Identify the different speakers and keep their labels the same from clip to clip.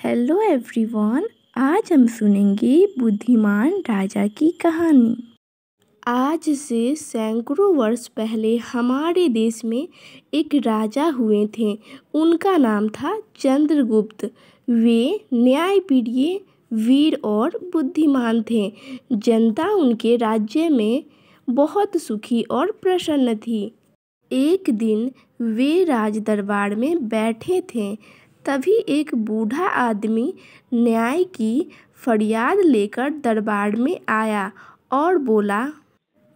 Speaker 1: Hello everyone. आज हम सुनेंगे बुद्धिमान राजा की कहानी। आज से सैकड़ों वर्ष पहले हमारे देश में एक राजा हुए थे। उनका नाम था चंद्रगुप्त। वे न्यायप्रिय, वीर और बुद्धिमान थे। जनता उनके राज्य में बहुत सुखी और प्रसन्न थी। एक दिन वे राज दरबार में बैठे थे। तभी एक बूढ़ा आदमी न्याय की फरियाद लेकर दरबार में आया और बोला,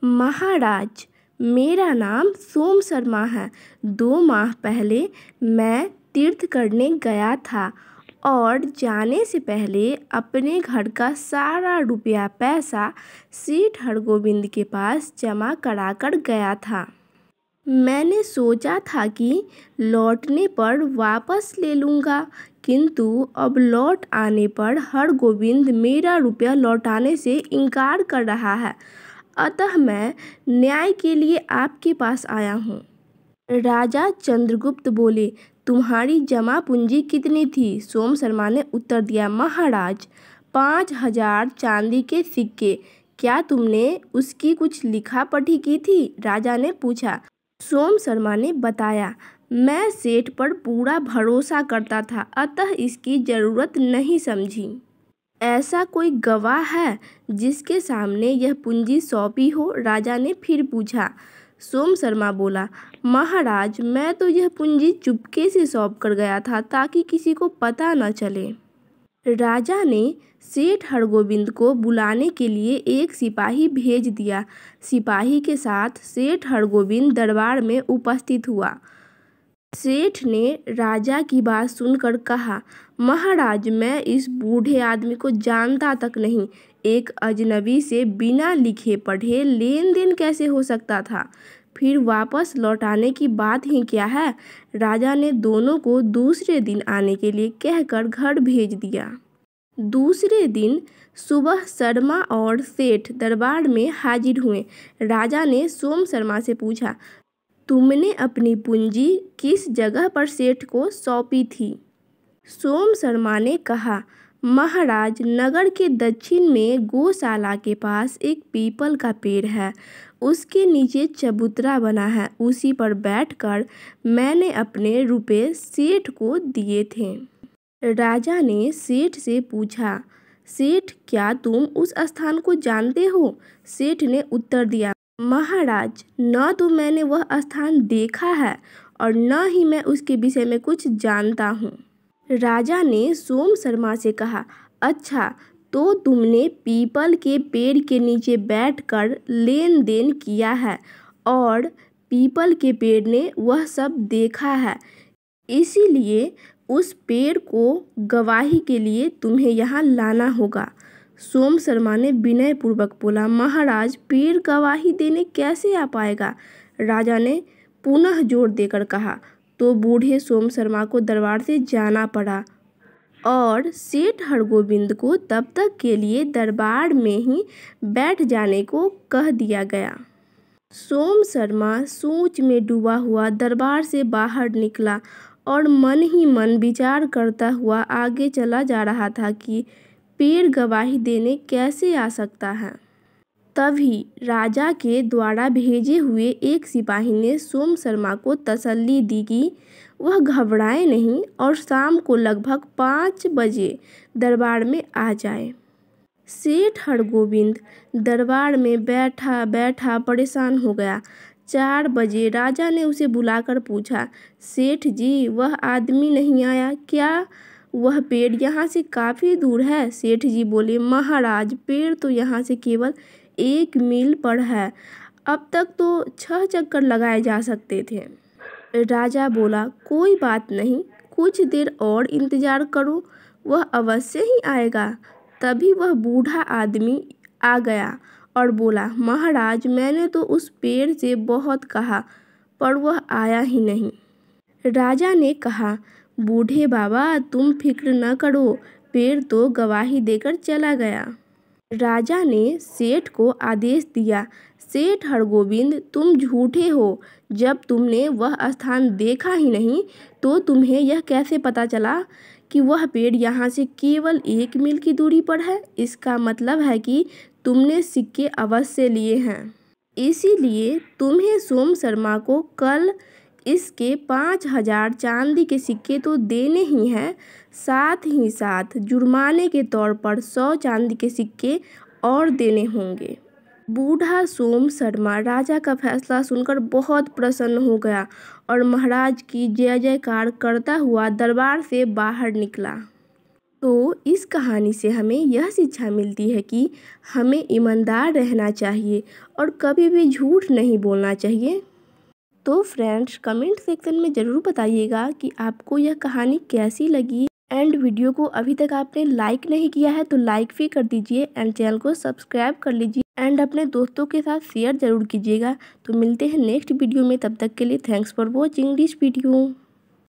Speaker 1: महाराज, मेरा नाम सोम शर्मा है। 2 माह पहले मैं तीर्थ करने गया था और जाने से पहले अपने घर का सारा रुपया पैसा सेठ हरगोविंद के पास जमा करा कर गया था। मैंने सोचा था कि लौटने पर वापस ले लूँगा, किंतु अब लौट आने पर हरगोविंद मेरा रुपया लौटाने से इनकार कर रहा है। अतः मैं न्याय के लिए आपके पास आया हूँ। राजा चंद्रगुप्त बोले, तुम्हारी जमा पूंजी कितनी थी? सोम शर्मा ने उत्तर दिया, महाराज, 5000 चांदी के सिक्के। क्या तुमने उसकी कुछ लिखा पढ़ी की थी? राजा ने पूछा। सोम शर्मा ने बताया, मैं सेठ पर पूरा भरोसा करता था, अतः इसकी जरूरत नहीं समझी। ऐसा कोई गवाह है जिसके सामने यह पूंजी सौंपी हो? राजा ने फिर पूछा। सोम शर्मा बोला, महाराज, मैं तो यह पूंजी चुपके से सौंप कर गया था ताकि किसी को पता न चले। राजा ने सेठ हरगोविंद को बुलाने के लिए एक सिपाही भेज दिया। सिपाही के साथ सेठ हरगोविंद दरबार में उपस्थित हुआ। सेठ ने राजा की बात सुनकर कहा, महाराज, मैं इस बूढ़े आदमी को जानता तक नहीं। एक अजनबी से बिना लिखे पढ़े लेन देन कैसे हो सकता था? फिर वापस लौटाने की बात ही क्या है? राजा ने दोनों को दूसरे दिन आने के लिए कहकर घर भेज दिया। दूसरे दिन सुबह शर्मा और सेठ दरबार में हाजिर हुए। राजा ने सोम शर्मा से पूछा, तुमने अपनी पूंजी किस जगह पर सेठ को सौंपी थी? सोम शर्मा ने कहा, महाराज, नगर के दक्षिण में गौशाला के पास एक पीपल का पेड़ है। उसके नीचे चबूतरा बना है। उसी पर बैठकर मैंने अपने रुपए सेठ को दिए थे। राजा ने सेठ से पूछा, सेठ, क्या तुम उस स्थान को जानते हो? सेठ ने उत्तर दिया, महाराज, न तो मैंने वह स्थान देखा है और न ही मैं उसके विषय में कुछ जानता हूँ। राजा ने सोम शर्मा से कहा, अच्छा, तो तुमने पीपल के पेड़ के नीचे बैठकर लेन देन किया है और पीपल के पेड़ ने वह सब देखा है, इसीलिए उस पेड़ को गवाही के लिए तुम्हें यहाँ लाना होगा। सोम शर्मा ने विनयपूर्वक बोला, महाराज, पेड़ गवाही देने कैसे आ पाएगा? राजा ने पुनः जोर देकर कहा। तो बूढ़े सोम शर्मा को दरबार से जाना पड़ा और सेठ हरगोविंद को तब तक के लिए दरबार में ही बैठ जाने को कह दिया गया। सोम शर्मा सोच में डूबा हुआ दरबार से बाहर निकला और मन ही मन विचार करता हुआ आगे चला जा रहा था कि पेड़ गवाही देने कैसे आ सकता है। तभी राजा के द्वारा भेजे हुए एक सिपाही ने सोम शर्मा को तसल्ली दी कि वह घबराए नहीं और शाम को लगभग 5 बजे दरबार में आ जाए। सेठ हरगोविंद दरबार में बैठा बैठा परेशान हो गया। 4 बजे राजा ने उसे बुलाकर पूछा, सेठ जी, वह आदमी नहीं आया क्या? वह पेड़ यहाँ से काफ़ी दूर है। सेठ जी बोले, महाराज, पेड़ तो यहाँ से केवल 1 मील पर है। अब तक तो 6 चक्कर लगाए जा सकते थे। राजा बोला, कोई बात नहीं, कुछ देर और इंतजार करो, वह अवश्य ही आएगा। तभी वह बूढ़ा आदमी आ गया और बोला, महाराज, मैंने तो उस पेड़ से बहुत कहा पर वह आया ही नहीं। राजा ने कहा, बूढ़े बाबा, तुम फिक्र न करो, पेड़ तो गवाही देकर चला गया। राजा ने सेठ को आदेश दिया, सेठ हरगोविंद, तुम झूठे हो। जब तुमने वह स्थान देखा ही नहीं तो तुम्हें यह कैसे पता चला कि वह पेड़ यहाँ से केवल 1 मील की दूरी पर है। इसका मतलब है कि तुमने सिक्के अवश्य लिए हैं, इसीलिए तुम्हें सोम शर्मा को कल इसके 5000 चांदी के सिक्के तो देने ही हैं, साथ ही साथ जुर्माने के तौर पर 100 चांदी के सिक्के और देने होंगे। बूढ़ा सोम शर्मा राजा का फैसला सुनकर बहुत प्रसन्न हो गया और महाराज की जय जयकार करता हुआ दरबार से बाहर निकला। तो इस कहानी से हमें यह शिक्षा मिलती है कि हमें ईमानदार रहना चाहिए और कभी भी झूठ नहीं बोलना चाहिए। तो फ्रेंड्स, कमेंट सेक्शन में ज़रूर बताइएगा कि आपको यह कहानी कैसी लगी। एंड वीडियो को अभी तक आपने लाइक नहीं किया है तो लाइक भी कर दीजिए एंड चैनल को सब्सक्राइब कर लीजिए एंड अपने दोस्तों के साथ शेयर ज़रूर कीजिएगा। तो मिलते हैं नेक्स्ट वीडियो में, तब तक के लिए thanks for watching this video.